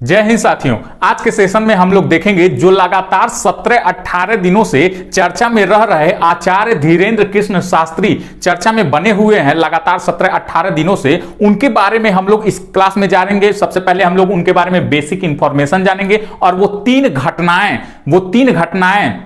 जय हिंद साथियों। आज के सेशन में हम लोग देखेंगे जो लगातार 17-18 दिनों से चर्चा में रह रहे आचार्य धीरेन्द्र कृष्ण शास्त्री चर्चा में बने हुए हैं लगातार 17-18 दिनों से, उनके बारे में हम लोग इस क्लास में जानेंगे। सबसे पहले हम लोग उनके बारे में बेसिक इंफॉर्मेशन जानेंगे और वो तीन घटनाएं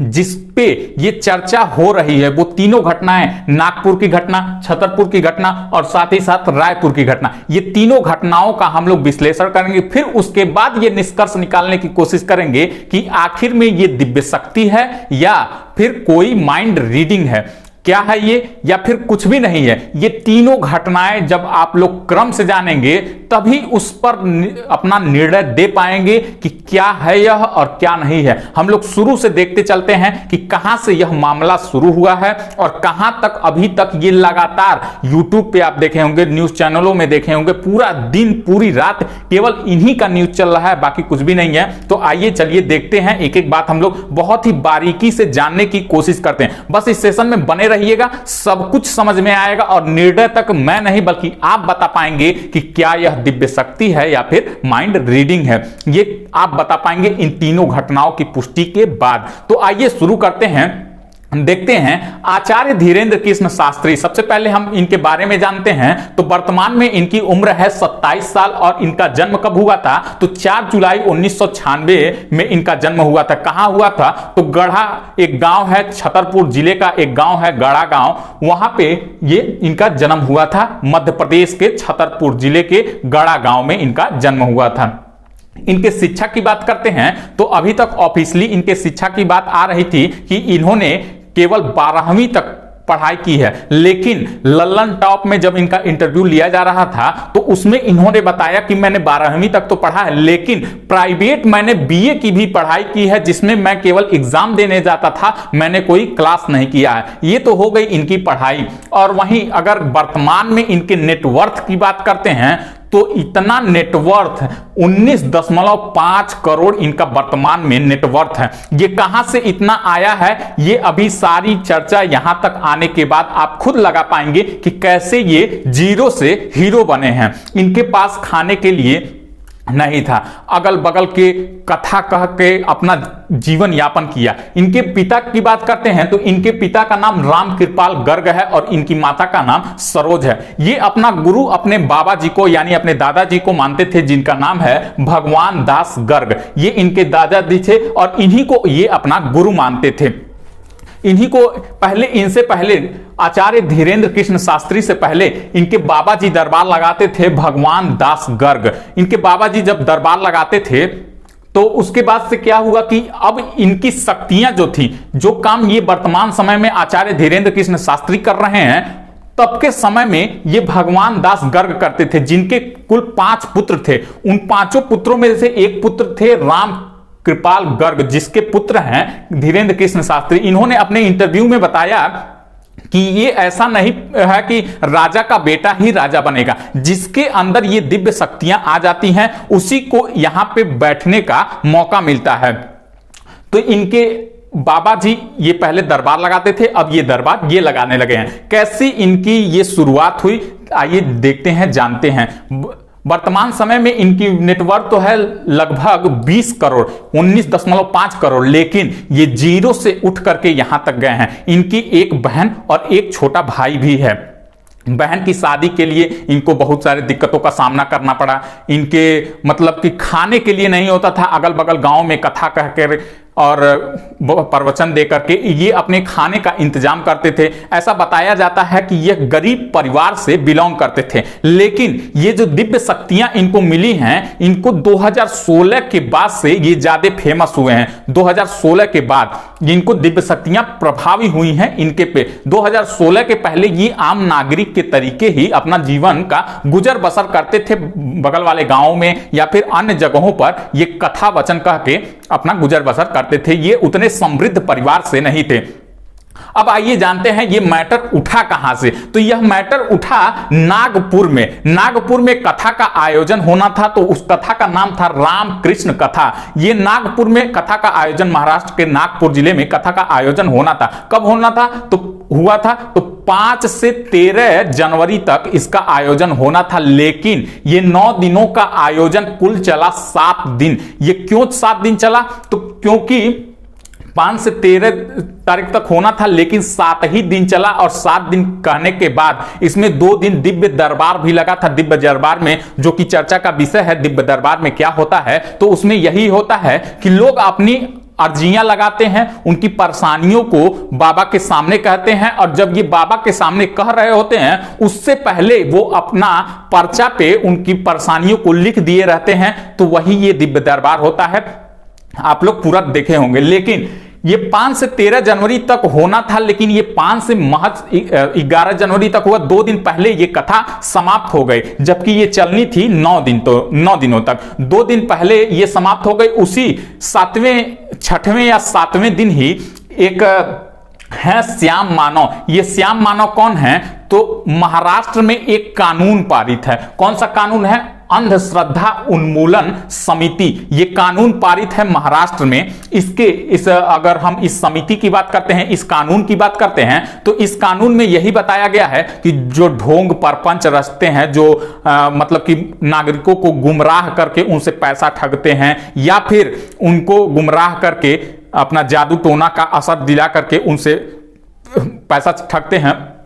जिस पे ये चर्चा हो रही है, वो तीनों घटनाएं, नागपुर की घटना, छतरपुर की घटना और साथ ही साथ रायपुर की घटना, ये तीनों घटनाओं का हम लोग विश्लेषण करेंगे। फिर उसके बाद ये निष्कर्ष निकालने की कोशिश करेंगे कि आखिर में ये दिव्य शक्ति है या फिर कोई माइंड रीडिंग है, क्या है ये या फिर कुछ भी नहीं है। ये तीनों घटनाएं जब आप लोग क्रम से जानेंगे तभी उस पर अपना निर्णय दे पाएंगे कि क्या है यह और क्या नहीं है। हम लोग शुरू से देखते चलते हैं कि कहां से यह मामला शुरू हुआ है और कहां तक अभी तक ये लगातार YouTube पे आप देखे होंगे, न्यूज चैनलों में देखे होंगे, पूरा दिन पूरी रात केवल इन्हीं का न्यूज चल रहा है, बाकी कुछ भी नहीं है। तो आइए चलिए देखते हैं, एक एक बात हम लोग बहुत ही बारीकी से जानने की कोशिश करते हैं। बस इस सेशन में बने रहिएगा, सब कुछ समझ में आएगा और निर्णय तक मैं नहीं बल्कि आप बता पाएंगे कि क्या यह दिव्य शक्ति है या फिर माइंड रीडिंग है। ये आप बता पाएंगे इन तीनों घटनाओं की पुष्टि के बाद। तो आइए शुरू करते हैं, देखते हैं आचार्य धीरेन्द्र कृष्ण शास्त्री। सबसे पहले हम इनके बारे में जानते हैं तो वर्तमान में इनकी उम्र है 27 साल और इनका जन्म कब हुआ था तो 4 जुलाई 1996 में इनका जन्म हुआ था। कहां हुआ था तो गढ़ा एक गांव है, छतरपुर जिले का एक गांव है गढ़ा गांव, वहां पे ये इनका जन्म हुआ था। मध्य प्रदेश के छतरपुर जिले के गढ़ा गांव में इनका जन्म हुआ था। इनके शिक्षा की बात करते हैं तो अभी तक ऑफिशियली इनके शिक्षा की बात आ रही थी कि इन्होंने केवल 12वीं तक पढ़ाई की है, लेकिन लल्लन टॉप में जब इनका इंटरव्यू लिया जा रहा था तो उसमें इन्होंने बताया कि मैंने 12वीं तक तो पढ़ा है, लेकिन प्राइवेट मैंने बीए की भी पढ़ाई की है जिसमें मैं केवल एग्जाम देने जाता था, मैंने कोई क्लास नहीं किया है। ये तो हो गई इनकी पढ़ाई। और वहीं अगर वर्तमान में इनके नेटवर्थ की बात करते हैं तो इतना नेटवर्थ 19.5 करोड़ इनका वर्तमान में नेटवर्थ है। ये कहां से इतना आया है, ये अभी सारी चर्चा यहां तक आने के बाद आप खुद लगा पाएंगे कि कैसे ये जीरो से हीरो बने हैं। इनके पास खाने के लिए नहीं था, अगल बगल के कथा कह के अपना जीवन यापन किया। इनके पिता की बात करते हैं तो इनके पिता का नाम राम कृपाल गर्ग है और इनकी माता का नाम सरोज है। ये अपना गुरु अपने बाबा जी को यानी अपने दादाजी को मानते थे जिनका नाम है भगवान दास गर्ग। ये इनके दादाजी थे और इन्हीं को ये अपना गुरु मानते थे। इन्हीं को पहले, इनसे पहले आचार्य धीरेन्द्र कृष्ण शास्त्री से पहले इनके बाबा जी दरबार लगाते थे भगवान दास गर्ग। इनके बाबा जी जब दरबार लगाते थे तो उसके बाद से क्या हुआ कि अब इनकी शक्तियां जो थी, जो काम ये वर्तमान समय में आचार्य धीरेन्द्र कृष्ण शास्त्री कर रहे हैं, तब के समय में ये भगवान दास गर्ग करते थे, जिनके कुल 5 पुत्र थे। उन 5 पुत्रों में से एक पुत्र थे राम कृपाल गर्ग, जिसके पुत्र हैं धीरेन्द्र कृष्ण शास्त्री। इन्होंने अपने इंटरव्यू में बताया कि ये ऐसा नहीं है कि राजा का बेटा ही राजा बनेगा, जिसके अंदर ये दिव्य शक्तियां आ जाती हैं उसी को यहां पे बैठने का मौका मिलता है। तो इनके बाबा जी ये पहले दरबार लगाते थे, अब ये दरबार ये लगाने लगे हैं। कैसी इनकी ये शुरुआत हुई आइए देखते हैं, जानते हैं। वर्तमान समय में इनकी नेटवर्थ तो है लगभग 20 करोड़, 19.5 करोड़, लेकिन ये जीरो से उठ करके यहां तक गए हैं। इनकी एक बहन और एक छोटा भाई भी है। बहन की शादी के लिए इनको बहुत सारे दिक्कतों का सामना करना पड़ा। इनके मतलब कि खाने के लिए नहीं होता था, अगल बगल गांव में कथा कहकर और प्रवचन दे करके ये अपने खाने का इंतजाम करते थे। ऐसा बताया जाता है कि ये गरीब परिवार से बिलोंग करते थे, लेकिन ये जो दिव्य शक्तियां इनको मिली हैं, इनको 2016 के बाद से ये ज्यादा फेमस हुए हैं। 2016 के बाद इनको दिव्य शक्तियां प्रभावी हुई हैं इनके पे। 2016 के पहले ये आम नागरिक के तरीके ही अपना जीवन का गुजर बसर करते थे, बगल वाले गांवों में या फिर अन्य जगहों पर ये कथा वचन कह के अपना गुजर बसर करते थे। ये उतने समृद्ध परिवार से नहीं थे। अब आइए जानते हैं ये मैटर उठा कहां से। तो यह मैटर उठा नागपुर में। नागपुर में कथा का आयोजन होना था, तो उस कथा का नाम था रामकृष्ण कथा। ये नागपुर में कथा का आयोजन, महाराष्ट्र के नागपुर जिले में कथा का आयोजन होना था। कब होना था तो हुआ था, तो 5 से 13 जनवरी तक इसका आयोजन होना था, लेकिन ये 9 दिनों का आयोजन कुल चला 7 दिन। ये क्यों 7 दिन चला? तो क्योंकि 5 से 13 तारीख तक होना था, लेकिन 7 ही दिन चला, और 7 दिन कहने के बाद इसमें 2 दिन दिव्य दरबार भी लगा था। दिव्य दरबार में, जो कि चर्चा का विषय है, दिव्य दरबार में क्या होता है, तो उसमें यही होता है कि लोग अपनी अर्जियां लगाते हैं, उनकी परेशानियों को बाबा के सामने कहते हैं, और जब ये बाबा के सामने कह रहे होते हैं, उससे पहले वो अपना पर्चा पे उनकी परेशानियों को लिख दिए रहते हैं। तो वही ये दिव्य दरबार होता है, आप लोग पूरा देखे होंगे। लेकिन ये 5 से 13 जनवरी तक होना था, लेकिन ये 5 से महज 11 जनवरी तक हुआ। 2 दिन पहले ये कथा समाप्त हो गई, जबकि ये चलनी थी 9 दिन, तो 9 दिनों तक 2 दिन पहले ये समाप्त हो गई। उसी 7वें, 6वें या 7वें दिन ही एक है श्याम मानव। ये श्याम मानव कौन है? तो महाराष्ट्र में एक कानून पारित है। कौन सा कानून है? अंधश्रद्धा उन्मूलन समिति। ये कानून पारित है महाराष्ट्र में। अगर हम इस समिति की बात करते हैं, इस कानून की बात करते हैं, तो इस कानून में यही बताया गया है कि जो ढोंग परपंच रचते हैं, जो मतलब कि नागरिकों को गुमराह करके उनसे पैसा ठगते हैं, या फिर उनको गुमराह करके अपना जादू टोना का असर दिला करके उनसे पैसा ठगते हैं,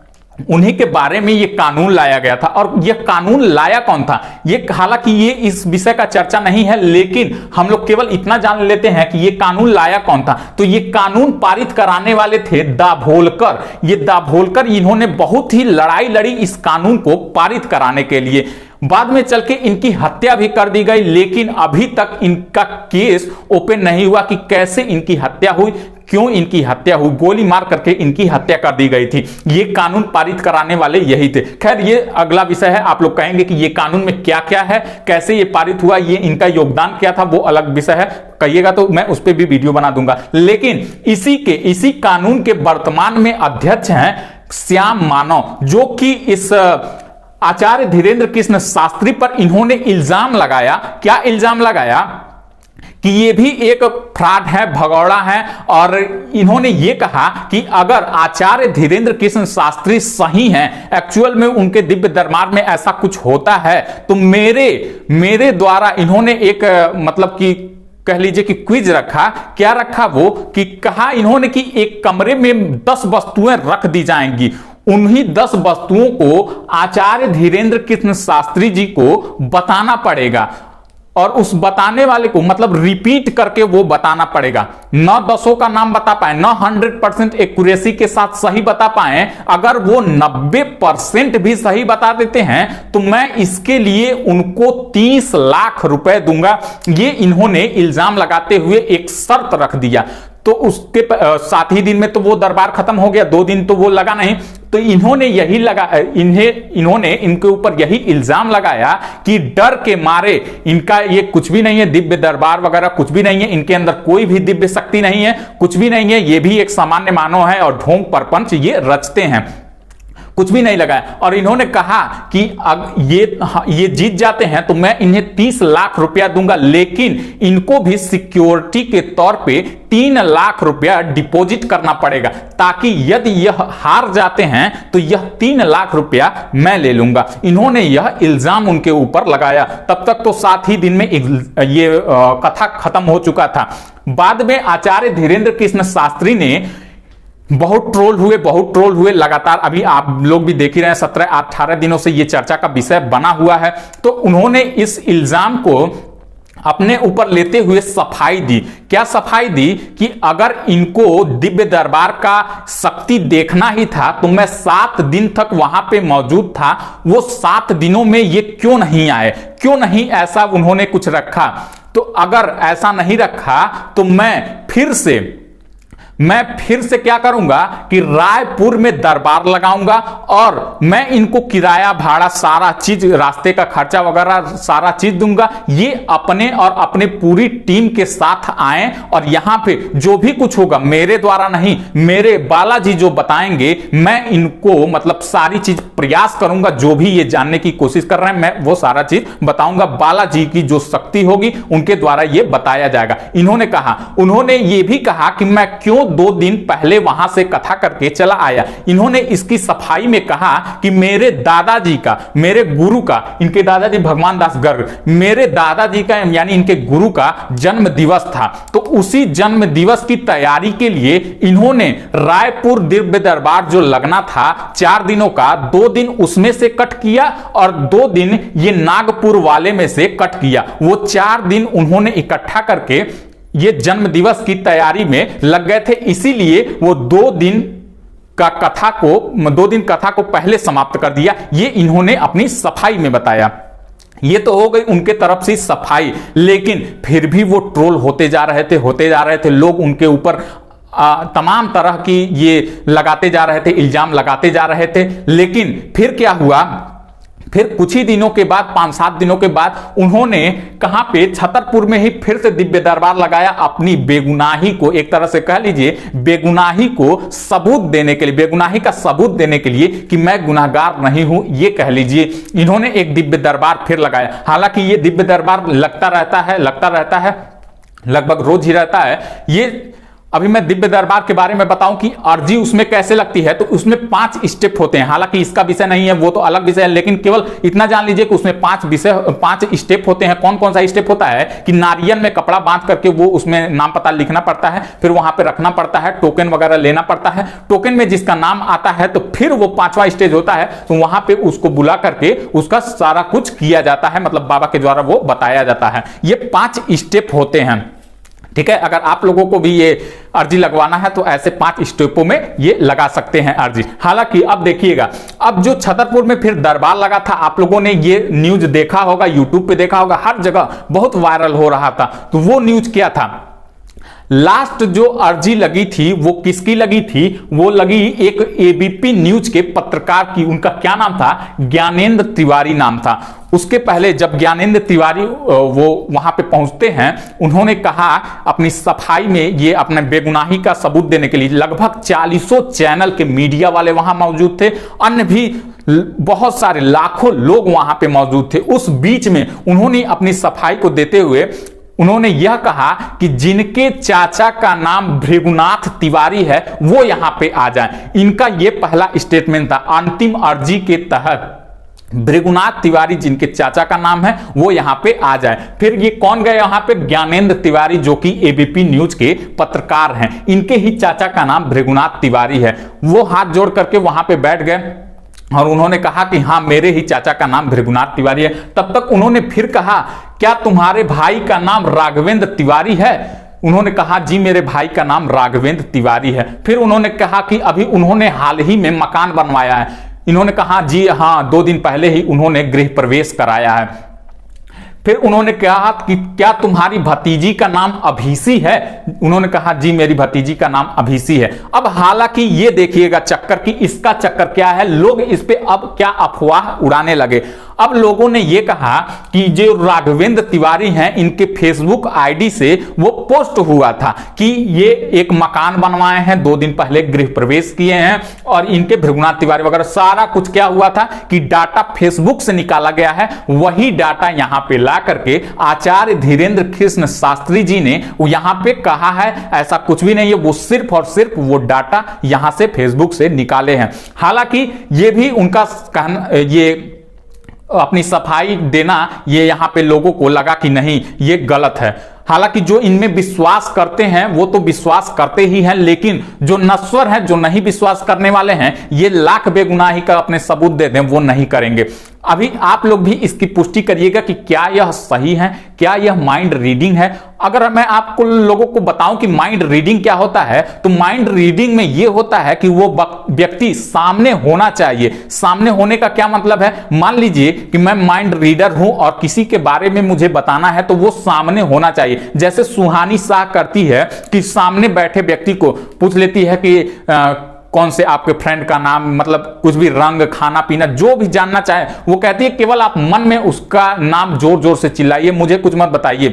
उन्हीं के बारे में ये कानून लाया गया था। और ये कानून लाया कौन था? ये हालांकि ये इस विषय का चर्चा नहीं है, लेकिन हम लोग केवल इतना जान लेते हैं कि ये कानून लाया कौन था। तो ये कानून पारित कराने वाले थे दाभोलकर। ये दाभोलकर, इन्होंने बहुत ही लड़ाई लड़ी इस कानून को पारित कराने के लिए। बाद में चल के इनकी हत्या भी कर दी गई, लेकिन अभी तक इनका केस ओपन नहीं हुआ कि कैसे इनकी हत्या हुई, क्यों इनकी हत्या हुई। गोली मार करके इनकी हत्या कर दी गई थी। ये कानून पारित कराने वाले यही थे। खैर, ये अगला विषय है। आप लोग कहेंगे कि ये कानून में क्या क्या है, कैसे ये पारित हुआ, ये इनका योगदान क्या था, वो अलग विषय है। कहिएगा तो मैं उस पर भी वीडियो बना दूंगा। लेकिन इसी कानून के वर्तमान में अध्यक्ष हैं श्याम मानव, जो कि इस आचार्य धीरेन्द्र कृष्ण शास्त्री पर इन्होंने इल्जाम लगाया। क्या इल्जाम लगाया? कि ये भी एक फ्रॉड है, भगौड़ा है। और इन्होंने ये कहा कि अगर आचार्य धीरेन्द्र कृष्ण शास्त्री सही हैं, एक्चुअल में उनके दिव्य दरबार में ऐसा कुछ होता है, तो मेरे द्वारा इन्होंने एक मतलब कि कह लीजिए कि क्विज रखा। क्या रखा? वो कि कहा इन्होंने कि एक कमरे में 10 वस्तुएं रख दी जाएंगी, उन्हीं 10 वस्तुओं को आचार्य धीरेन्द्र कृष्ण शास्त्री जी को बताना पड़ेगा, और उस बताने वाले को मतलब रिपीट करके वो बताना पड़ेगा। न 10 का नाम बता पाए, न 100% एक्यूरेसी के साथ सही बता पाए। अगर वो 90% भी सही बता देते हैं, तो मैं इसके लिए उनको 30 लाख रुपए दूंगा। ये इन्होंने इल्जाम लगाते हुए एक शर्त रख दिया। तो उसके 7 ही दिन में तो वो दरबार खत्म हो गया, 2 दिन तो वो लगा नहीं। तो इन्होंने इनके ऊपर यही इल्जाम लगाया कि डर के मारे इनका ये कुछ भी नहीं है, दिव्य दरबार वगैरह कुछ भी नहीं है, इनके अंदर कोई भी दिव्य शक्ति नहीं है, कुछ भी नहीं है, ये भी एक सामान्य मानव है और ढोंग परपंच ये रचते हैं, कुछ भी नहीं लगाया। और इन्होंने कहा कि ये जीत जाते हैं तो मैं इन्हें 30 लाख रुपया दूंगा, लेकिन इनको भी सिक्योरिटी के तौर पे 3 लाख रुपया डिपॉजिट करना पड़ेगा, ताकि यदि यह हार जाते हैं तो यह 3 लाख रुपया मैं ले लूंगा। इन्होंने यह इल्जाम उनके ऊपर लगाया। तब तक तो 7 ही दिन में ये कथा खत्म हो चुका था। बाद में आचार्य धीरेन्द्र कृष्ण शास्त्री ने बहुत ट्रोल हुए लगातार। अभी आप लोग भी देख ही रहे हैं, 17-18 दिनों से ये चर्चा का विषय बना हुआ है। तो उन्होंने इस इल्जाम को अपने ऊपर लेते हुए सफाई दी। क्या सफाई दी? कि अगर इनको दिव्य दरबार का शक्ति देखना ही था तो मैं 7 दिन तक वहां पे मौजूद था, वो 7 दिनों में ये क्यों नहीं आए, क्यों नहीं ऐसा उन्होंने कुछ रखा। तो अगर ऐसा नहीं रखा तो मैं फिर से क्या करूंगा कि रायपुर में दरबार लगाऊंगा, और मैं इनको किराया भाड़ा सारा चीज, रास्ते का खर्चा वगैरह सारा चीज दूंगा। ये अपने और अपने पूरी टीम के साथ आए, और यहां पे जो भी कुछ होगा मेरे द्वारा नहीं, मेरे बालाजी जो बताएंगे, मैं इनको मतलब सारी चीज प्रयास करूंगा। जो भी ये जानने की कोशिश कर रहे हैं मैं वो सारा चीज बताऊंगा। बालाजी की जो शक्ति होगी उनके द्वारा ये बताया जाएगा। उन्होंने ये भी कहा कि मैं क्यों क्यों 2 दिन पहले वहां से कथा करके चला आया। इन्होंने इसकी सफाई में कहा कि मेरे दादाजी का, मेरे गुरु का, इनके दादाजी भगवान दास गर्ग, मेरे दादाजी का यानी इनके गुरु का जन्म दिवस था, तो उसी जन्म दिवस की तैयारी के लिए इन्होंने रायपुर दिव्य दरबार जो लगना था 4 दिनों का, 2 दिन उसमें से कट किया और 2 दिन ये नागपुर वाले में से कट किया। वो 4 दिन उन्होंने इकट्ठा करके ये जन्म दिवस की तैयारी में लग गए थे, इसीलिए वो 2 दिन कथा को पहले समाप्त कर दिया। ये इन्होंने अपनी सफाई में बताया। ये तो हो गई उनके तरफ से सफाई, लेकिन फिर भी वो ट्रोल होते जा रहे थे। लोग उनके ऊपर तमाम तरह की ये लगाते जा रहे थे, इल्जाम लगाते जा रहे थे। लेकिन फिर क्या हुआ, फिर कुछ ही दिनों के बाद, 5-7 दिनों के बाद उन्होंने कहां पे, छतरपुर में ही फिर से दिव्य दरबार लगाया, अपनी बेगुनाही को, एक तरह से कह लीजिए बेगुनाही को सबूत देने के लिए, बेगुनाही का सबूत देने के लिए कि मैं गुनाहगार नहीं हूं, ये कह लीजिए। इन्होंने एक दिव्य दरबार फिर लगाया। हालांकि ये दिव्य दरबार लगता रहता है, लगभग रोज ही रहता है। ये अभी मैं दिव्य दरबार के बारे में बताऊं कि अर्जी उसमें कैसे लगती है, तो उसमें 5 स्टेप होते हैं। हालांकि इसका विषय नहीं है, वो तो अलग विषय है, लेकिन केवल इतना जान लीजिए कि उसमें 5 स्टेप होते हैं। कौन कौन सा स्टेप होता है कि नारियल में कपड़ा बांध करके वो उसमें नाम पता लिखना पड़ता है, फिर वहां पे रखना पड़ता है, टोकन वगैरह लेना पड़ता है। टोकन में जिसका नाम आता है तो फिर वो 5वां स्टेज होता है, तो वहां पे उसको बुला करके उसका सारा कुछ किया जाता है, मतलब बाबा के द्वारा वो बताया जाता है। ये 5 स्टेप होते हैं, ठीक है। अगर आप लोगों को भी ये अर्जी लगवाना है तो ऐसे 5 स्टेपों में ये लगा सकते हैं अर्जी। हालांकि अब देखिएगा, अब जो छतरपुर में फिर दरबार लगा था, आप लोगों ने ये न्यूज देखा होगा, यूट्यूब पे देखा होगा, हर जगह बहुत वायरल हो रहा था। तो वो न्यूज क्या था, लास्ट जो अर्जी लगी थी वो किसकी लगी थी, वो लगी एक एबीपी न्यूज के पत्रकार की। उनका क्या नाम था, ज्ञानेंद्र तिवारी नाम था। उसके पहले जब ज्ञानेंद्र तिवारी वो वहां पे पहुंचते हैं, उन्होंने कहा अपनी सफाई में, ये अपने बेगुनाही का सबूत देने के लिए लगभग 40 चैनल के मीडिया वाले वहां मौजूद थे, अन्य भी बहुत सारे लाखों लोग वहां पे मौजूद थे। उस बीच में उन्होंने अपनी सफाई को देते हुए उन्होंने यह कहा कि जिनके चाचा का नाम भृगुनाथ तिवारी है वो यहां पे आ जाएं। इनका यह पहला स्टेटमेंट था। अंतिम अर्जी के तहत भृगुनाथ तिवारी जिनके चाचा का नाम है वो यहां पे आ जाए। फिर ये कौन गए यहां पे, ज्ञानेंद्र तिवारी जो कि एबीपी न्यूज के पत्रकार हैं, इनके ही चाचा का नाम भृगुनाथ तिवारी है। वो हाथ जोड़ करके वहां पे बैठ गए और उन्होंने कहा कि हाँ, मेरे ही चाचा का नाम भृगुनाथ तिवारी है। तब तक उन्होंने फिर कहा, क्या तुम्हारे भाई का नाम राघवेंद्र तिवारी है? उन्होंने कहा जी, मेरे भाई का नाम राघवेंद्र तिवारी है। फिर उन्होंने कहा कि अभी उन्होंने हाल ही में मकान बनवाया है। इन्होंने कहा जी हाँ, 2 दिन पहले ही उन्होंने गृह प्रवेश कराया है। फिर उन्होंने कहा कि क्या तुम्हारी भतीजी का नाम अभिसी है? उन्होंने कहा जी, मेरी भतीजी का नाम अभिसी है। अब हालांकि ये देखिएगा चक्कर की, इसका चक्कर क्या है, लोग इस पे अब क्या अफवाह उड़ाने लगे। अब लोगों ने ये कहा कि जो राघवेंद्र तिवारी हैं, इनके फेसबुक आईडी से वो पोस्ट हुआ था कि ये एक मकान बनवाए हैं, 2 दिन पहले गृह प्रवेश किए हैं, और इनके भृगुनाथ तिवारी वगैरह सारा कुछ क्या हुआ था कि डाटा फेसबुक से निकाला गया है। वही डाटा यहां पे ला करके आचार्य धीरेन्द्र कृष्ण शास्त्री जी ने यहां पे कहा है, ऐसा कुछ भी नहीं है, वो सिर्फ और सिर्फ वो डाटा यहां से फेसबुक से निकाले हैं। हालांकि ये भी उनका कहना, ये अपनी सफाई देना, ये यहां पे लोगों को लगा कि नहीं, ये गलत है। हालांकि जो इनमें विश्वास करते हैं वो तो विश्वास करते ही हैं, लेकिन जो नश्वर हैं, जो नहीं विश्वास करने वाले हैं, ये लाख बेगुनाही का अपने सबूत दे दें वो नहीं करेंगे। अभी आप लोग भी इसकी पुष्टि करिएगा कि क्या यह सही है, क्या यह माइंड रीडिंग है। अगर मैं आपको लोगों को बताऊं कि माइंड रीडिंग क्या होता है, तो माइंड रीडिंग में यह होता है कि वो व्यक्ति सामने होना चाहिए। सामने होने का क्या मतलब है, मान लीजिए कि मैं माइंड रीडर हूं और किसी के बारे में मुझे बताना है, तो वो सामने होना चाहिए। जैसे सुहानी शाह करती है कि सामने बैठे व्यक्ति को पूछ लेती है कि कौन से आपके फ्रेंड का नाम, मतलब कुछ भी, रंग, खाना पीना, जो भी जानना चाहे वो कहती है, केवल आप मन में उसका नाम जोर जोर से चिल्लाइए, मुझे कुछ मत बताइए।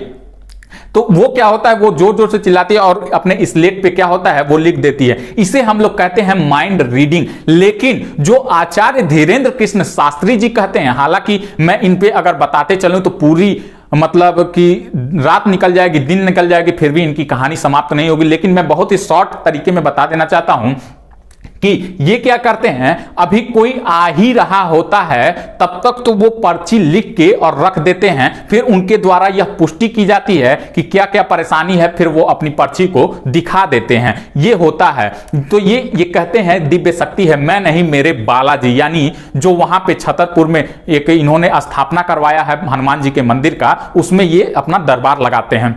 तो वो क्या होता है, वो जोर जोर से चिल्लाती है और अपने स्लेट पे क्या होता है वो लिख देती है। इसे हम लोग कहते हैं माइंड रीडिंग। लेकिन जो आचार्य धीरेन्द्र कृष्ण शास्त्री जी कहते हैं, हालांकि मैं इन पे अगर बताते चलूं तो पूरी मतलब कि रात निकल जाएगी, दिन निकल जाएगी, फिर भी इनकी कहानी समाप्त नहीं होगी। लेकिन मैं बहुत ही शॉर्ट तरीके में बता देना चाहता हूं कि ये क्या करते हैं, अभी कोई आ ही रहा होता है तब तक तो वो पर्ची लिख के और रख देते हैं, फिर उनके द्वारा यह पुष्टि की जाती है कि क्या क्या परेशानी है, फिर वो अपनी पर्ची को दिखा देते हैं। ये होता है। तो ये कहते हैं दिव्य शक्ति है, मैं नहीं मेरे बालाजी, यानी जो वहां पे छतरपुर में एक इन्होंने स्थापना करवाया है हनुमान जी के मंदिर का, उसमें ये अपना दरबार लगाते हैं।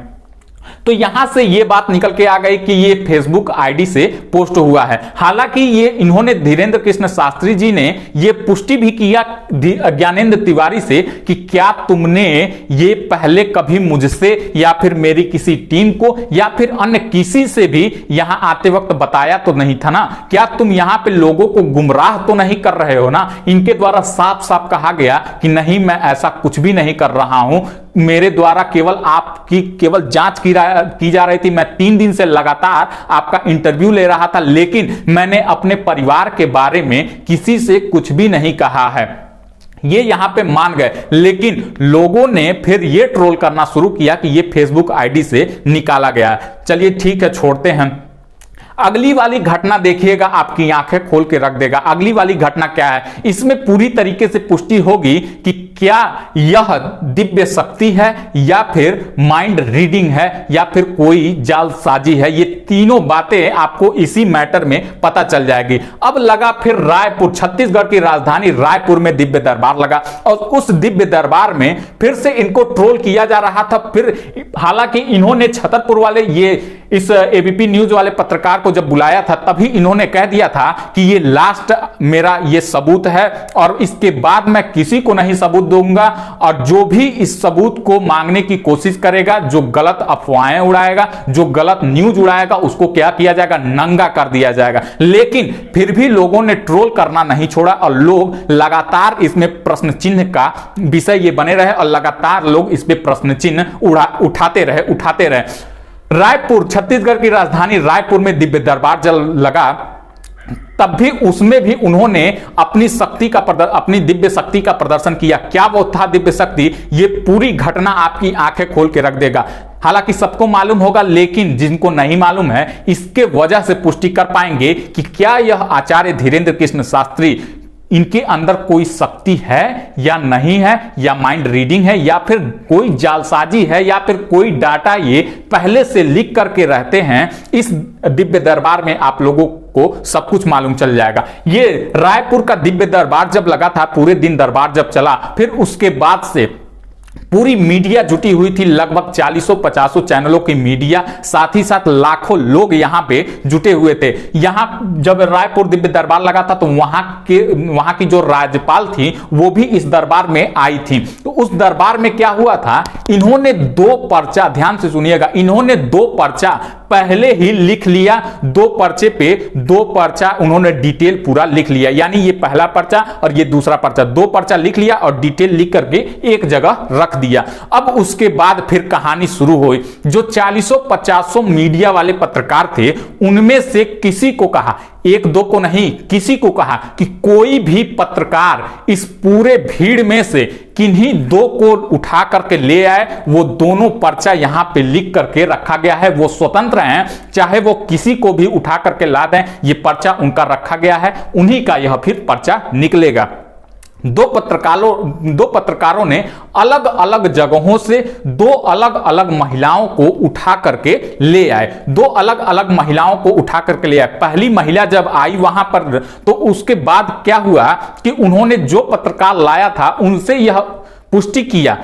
तो यहां से ये बात निकल के आ गई कि ये फेसबुक आईडी से पोस्ट हुआ है। हालांकि ये इन्होंने धीरेन्द्र कृष्ण शास्त्री जी ने ये पुष्टि भी किया ज्ञानेंद्र तिवारी से कि क्या तुमने ये पहले कभी मुझसे या फिर मेरी किसी टीम को या फिर अन्य किसी से भी यहां आते वक्त बताया तो नहीं था ना? क्या तुम यहां पे लोगों को गुमराह तो नहीं कर रहे हो ना? इनके द्वारा साफ साफ कहा गया कि नहीं, मैं ऐसा कुछ भी नहीं कर रहा हूं, मेरे द्वारा केवल आपकी केवल जांच की जा रही थी। मैं 3 दिन से लगातार आपका इंटरव्यू ले रहा था, लेकिन मैंने अपने परिवार के बारे में किसी से कुछ भी नहीं कहा है। ये यहां पे मान गए, लेकिन लोगों ने फिर ये ट्रोल करना शुरू किया कि ये फेसबुक आईडी से निकाला गया। चलिए ठीक है, छोड़ते हैं। अगली वाली घटना देखिएगा, आपकी आंखें खोल के रख देगा। अगली वाली घटना क्या है, इसमें पूरी तरीके से पुष्टि होगी कि क्या यह दिव्य शक्ति है या फिर माइंड रीडिंग है या फिर कोई जालसाजी है। ये तीनों बातें आपको इसी मैटर में पता चल जाएगी। अब लगा फिर रायपुर, छत्तीसगढ़ की राजधानी रायपुर में दिव्य दरबार लगा और उस दिव्य दरबार में फिर से इनको ट्रोल किया जा रहा था। फिर हालांकि इन्होंने छतरपुर वाले ये इस एबीपी न्यूज वाले पत्रकार को जब बुलाया था तभी इन्होंने कह दिया था कि ये लास्ट मेरा ये सबूत है और इसके बाद मैं किसी को नहीं सबूत दूंगा, और जो भी इस सबूत को मांगने की कोशिश करेगा, जो गलत अफवाहें उड़ाएगा, जो गलत न्यूज उड़ाएगा, उसको क्या किया जाएगा, नंगा कर दिया जाएगा। लेकिन फिर भी लोगों ने ट्रोल करना नहीं छोड़ा और लोग लगातार इसमें प्रश्न चिन्ह का विषय ये बने रहे और लगातार लोग इस पे प्रश्न चिन्ह उठाते रहे। रायपुर, छत्तीसगढ़ की राजधानी रायपुर में दिव्य दरबार जब लगा तब भी उसमें भी उन्होंने अपनी दिव्य शक्ति का प्रदर्शन किया। क्या वो था दिव्य शक्ति, ये पूरी घटना आपकी आंखें खोल के रख देगा। हालांकि सबको मालूम होगा, लेकिन जिनको नहीं मालूम है इसके वजह से पुष्टि कर पाएंगे कि क्या यह आचार्य धीरेन्द्र कृष्ण शास्त्री, इनके अंदर कोई शक्ति है या नहीं है, या माइंड रीडिंग है, या फिर कोई जालसाजी है, या फिर कोई डाटा ये पहले से लिख करके रहते हैं। इस दिव्य दरबार में आप लोगों को सब कुछ मालूम चल जाएगा। ये रायपुर का दिव्य दरबार जब लगा था, पूरे दिन दरबार जब चला, फिर उसके बाद से पूरी मीडिया जुटी हुई थी, लगभग 40-50 चैनलों की मीडिया, साथ ही साथ लाखों लोग यहां पे जुटे हुए थे। यहां जब रायपुर दिव्य दरबार लगा था तो वहां की जो राज्यपाल थी वो भी इस दरबार में आई थी। तो उस दरबार में क्या हुआ था, इन्होंने 2 पर्चा, ध्यान से सुनिएगा, इन्होंने 2 पर्चा पहले ही लिख लिया। 2 पर्चे पे 2 पर्चा उन्होंने डिटेल पूरा लिख लिया, यानी ये पहला पर्चा और ये दूसरा पर्चा, 2 पर्चा लिख लिया और डिटेल लिख करके एक जगह रख दिया। अब उसके बाद फिर कहानी शुरू हुई। जो 40-50 मीडिया वाले पत्रकार थे उनमें से किसी को कहा, 1-2 को नहीं, किसी को कहा कि कोई भी पत्रकार इस पूरे भीड़ में से किन्हीं 2 को उठा करके ले आए। वो दोनों पर्चा यहां पे लिख करके रखा गया है, वो स्वतंत्र हैं, चाहे वो किसी को भी उठा करके ला दें, ये पर्चा उनका रखा गया है, उन्हीं का यह फिर पर्चा निकलेगा। 2 पत्रकारों ने अलग अलग जगहों से 2 अलग अलग महिलाओं को उठा करके ले आए। 2 अलग अलग महिलाओं को उठा करके ले आए। पहली महिला जब आई वहां पर तो उसके बाद क्या हुआ कि उन्होंने जो पत्रकार लाया था उनसे यह पुष्टि किया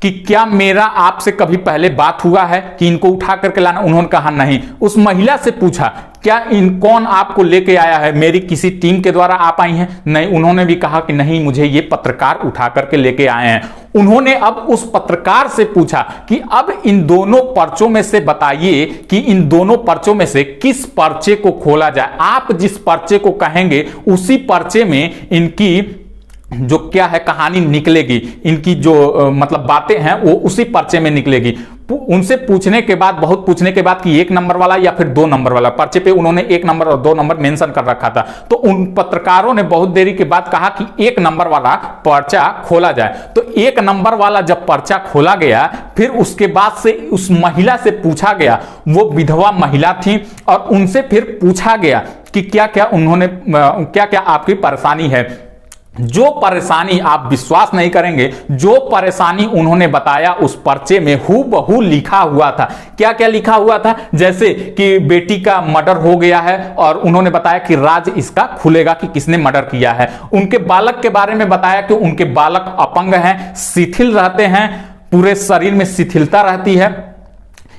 कि क्या मेरा आपसे कभी पहले बात हुआ है कि इनको उठा करके लाना। उन्होंने कहा नहीं। उस महिला से पूछा क्या कौन आपको लेके आया है, मेरी किसी टीम के द्वारा आप आई हैं? नहीं। उन्होंने भी कहा कि नहीं, मुझे ये पत्रकार उठा करके लेके आए हैं। उन्होंने अब उस पत्रकार से पूछा कि अब इन दोनों पर्चों में से बताइए कि इन दोनों पर्चों में से किस पर्चे को खोला जाए। आप जिस पर्चे को कहेंगे उसी पर्चे में इनकी जो क्या है कहानी निकलेगी, इनकी जो मतलब बातें हैं वो उसी पर्चे में निकलेगी। उनसे पूछने के बाद, बहुत पूछने के बाद कि 1 नंबर वाला या फिर 2 नंबर वाला, पर्चे पे उन्होंने 1 नंबर और 2 नंबर मेंशन कर रखा था, तो उन पत्रकारों ने बहुत देरी के बाद कहा कि 1 नंबर वाला पर्चा खोला जाए। तो 1 नंबर वाला जब पर्चा खोला गया, फिर उसके बाद से उस महिला से पूछा गया, वो विधवा महिला थी, और उनसे फिर पूछा गया कि क्या क्या आपकी परेशानी है। जो परेशानी आप विश्वास नहीं करेंगे, जो परेशानी उन्होंने बताया उस पर्चे में हूबहू लिखा हुआ था। क्या क्या लिखा हुआ था? जैसे कि बेटी का मर्डर हो गया है और उन्होंने बताया कि राज इसका खुलेगा कि किसने मर्डर किया है। उनके बालक के बारे में बताया कि उनके बालक अपंग हैं, शिथिल रहते हैं, पूरे शरीर में शिथिलता रहती है,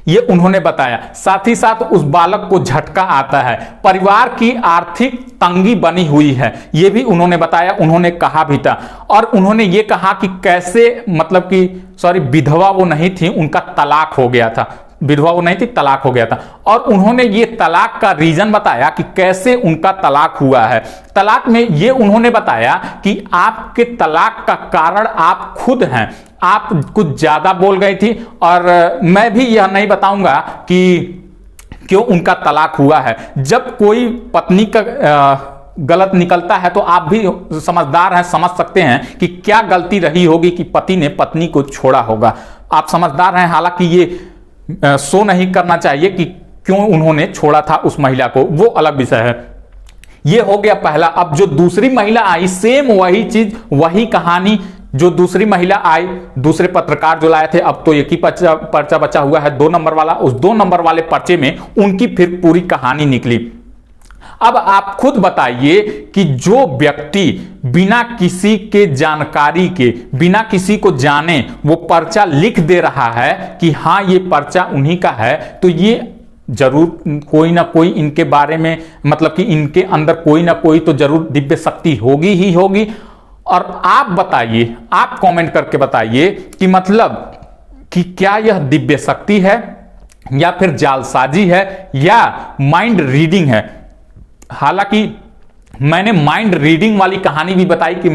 ये उन्होंने बताया। साथ ही साथ उस बालक को झटका आता है, परिवार की आर्थिक तंगी बनी हुई है, ये भी उन्होंने बताया, उन्होंने कहा भी था। और उन्होंने ये कहा कि कैसे, मतलब कि विधवा वो नहीं थी, उनका तलाक हो गया था, विधवा वो नहीं थी, तलाक हो गया था। और उन्होंने ये तलाक का रीजन बताया कि कैसे उनका तलाक हुआ है। तलाक में ये उन्होंने बताया कि आपके तलाक का कारण आप खुद हैं, आप कुछ ज्यादा बोल गई थी, और मैं भी यह नहीं बताऊंगा कि क्यों उनका तलाक हुआ है। जब कोई पत्नी का गलत निकलता है तो आप भी समझदार हैं, समझ सकते हैं कि क्या गलती रही होगी कि पति ने पत्नी को छोड़ा होगा। आप समझदार हैं। हालांकि ये शो नहीं करना चाहिए कि क्यों उन्होंने छोड़ा था उस महिला को, वो अलग विषय है। ये हो गया पहला। अब जो दूसरी महिला आई, सेम वही चीज, वही कहानी, जो दूसरी महिला आई, दूसरे पत्रकार जो लाए थे, अब तो एक ही पर्चा बचा हुआ है, 2 नंबर वाला। उस 2 नंबर वाले पर्चे में उनकी फिर पूरी कहानी निकली। अब आप खुद बताइए कि जो व्यक्ति बिना किसी के जानकारी के, बिना किसी को जाने वो पर्चा लिख दे रहा है कि हाँ ये पर्चा उन्हीं का है, तो ये जरूर कोई ना कोई इनके बारे में, मतलब कि इनके अंदर कोई ना कोई तो जरूर दिव्य शक्ति होगी ही होगी। और आप बताइए, आप कमेंट करके बताइए कि मतलब कि क्या यह दिव्य शक्ति है या फिर जालसाजी है या माइंड रीडिंग है। हालांकि मैंने माइंड रीडिंग वाली कहानी भी बताई कि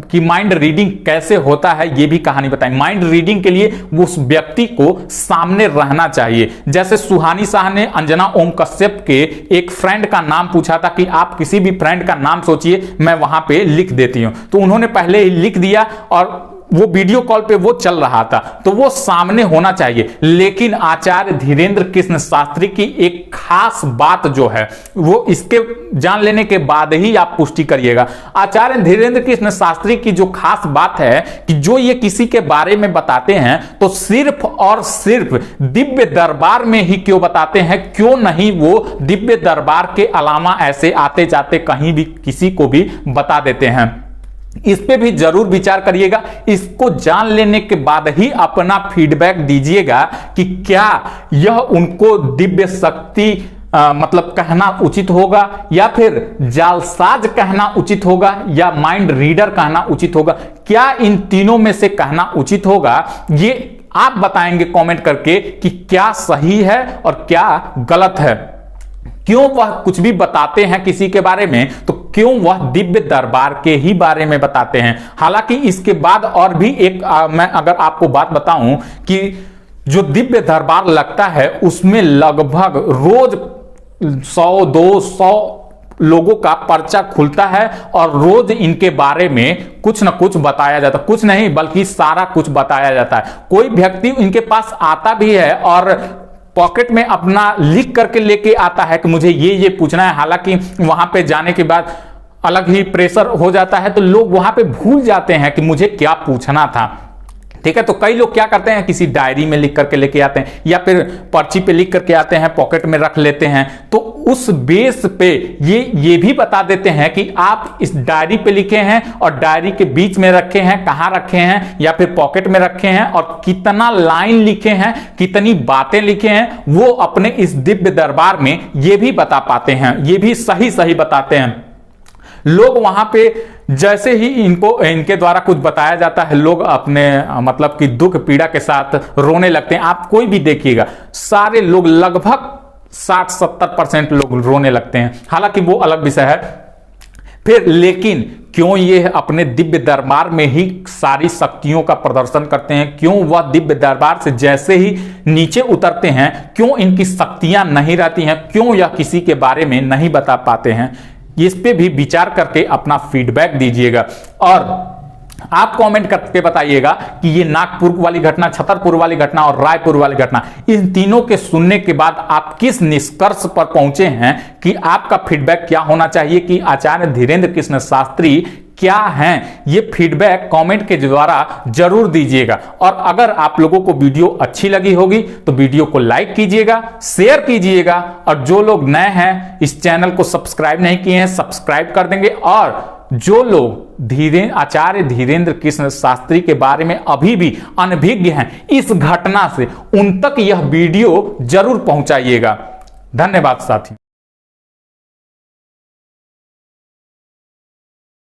कि माइंड रीडिंग कैसे होता है, ये भी कहानी बताई। माइंड रीडिंग के लिए उस व्यक्ति को सामने रहना चाहिए। जैसे सुहानी शाह ने अंजना ओम कश्यप के एक फ्रेंड का नाम पूछा था कि आप किसी भी फ्रेंड का नाम सोचिए, मैं वहां पे लिख देती हूं, तो उन्होंने पहले ही लिख दिया और वो वीडियो कॉल पे वो चल रहा था, तो वो सामने होना चाहिए। लेकिन आचार्य धीरेन्द्र कृष्ण शास्त्री की एक खास बात जो है, वो इसके जान लेने के बाद ही आप पुष्टि करिएगा। आचार्य धीरेन्द्र कृष्ण शास्त्री की जो खास बात है कि जो ये किसी के बारे में बताते हैं तो सिर्फ और सिर्फ दिव्य दरबार में ही क्यों बताते हैं, क्यों नहीं वो दिव्य दरबार के अलावा ऐसे आते जाते कहीं भी किसी को भी बता देते हैं। इस पे भी जरूर विचार करिएगा। इसको जान लेने के बाद ही अपना फीडबैक दीजिएगा कि क्या यह उनको दिव्य शक्ति मतलब कहना उचित होगा या फिर जालसाज कहना उचित होगा या माइंड रीडर कहना उचित होगा। क्या इन तीनों में से कहना उचित होगा, ये आप बताएंगे कमेंट करके कि क्या सही है और क्या गलत है। क्यों वह कुछ भी बताते हैं किसी के बारे में तो क्यों वह दिव्य दरबार के ही बारे में बताते हैं। हालांकि इसके बाद और भी एक मैं अगर आपको बात बताऊं कि जो दिव्य दरबार लगता है उसमें लगभग रोज 100-200 लोगों का पर्चा खुलता है और रोज इनके बारे में कुछ न कुछ बताया जाता है, कुछ नहीं बल्कि सारा कुछ बताया जाता है। कोई व्यक्ति इनके पास आता भी है और पॉकेट में अपना लिख करके लेके आता है कि मुझे ये पूछना है। हालांकि वहां पे जाने के बाद अलग ही प्रेशर हो जाता है, तो लोग वहां पे भूल जाते हैं कि मुझे क्या पूछना था। ठीक है, तो कई लोग क्या करते हैं, किसी डायरी में लिख करके लेके आते हैं या फिर पर्ची पे लिख करके आते हैं, पॉकेट में रख लेते हैं। तो उस बेस पे ये भी बता देते हैं कि आप इस डायरी पे लिखे हैं और डायरी के बीच में रखे हैं, कहां रखे हैं या फिर पॉकेट में रखे हैं और कितना लाइन लिखे हैं, कितनी बातें लिखे हैं, वो अपने इस दिव्य दरबार में ये भी बता पाते हैं, ये भी सही सही बताते हैं। लोग वहां पे जैसे ही इनके द्वारा कुछ बताया जाता है, लोग अपने मतलब कि दुख पीड़ा के साथ रोने लगते हैं। आप कोई भी देखिएगा, सारे लोग लगभग 60-70% लोग रोने लगते हैं। हालांकि वो अलग विषय है। फिर लेकिन क्यों ये अपने दिव्य दरबार में ही सारी शक्तियों का प्रदर्शन करते हैं, क्यों वह दिव्य दरबार से जैसे ही नीचे उतरते हैं क्यों इनकी शक्तियां नहीं रहती हैं, क्यों यह किसी के बारे में नहीं बता पाते हैं, इस पे भी विचार करके अपना फीडबैक दीजिएगा। और आप कमेंट करके बताइएगा कि ये नागपुर वाली घटना, छतरपुर वाली घटना और रायपुर वाली घटना, इन तीनों के सुनने के बाद आप किस निष्कर्ष पर पहुंचे हैं कि आपका फीडबैक क्या होना चाहिए, कि आचार्य धीरेन्द्र कृष्ण शास्त्री क्या हैं। ये फीडबैक कमेंट के द्वारा जरूर दीजिएगा। और अगर आप लोगों को वीडियो अच्छी लगी होगी तो वीडियो को लाइक कीजिएगा, शेयर कीजिएगा, और जो लोग नए हैं इस चैनल को सब्सक्राइब नहीं किए हैं सब्सक्राइब कर देंगे। और जो लोग आचार्य धीरेन्द्र कृष्ण शास्त्री के बारे में अभी भी अनभिज्ञ हैं इस घटना से, उन तक यह वीडियो जरूर पहुंचाइएगा। धन्यवाद साथी।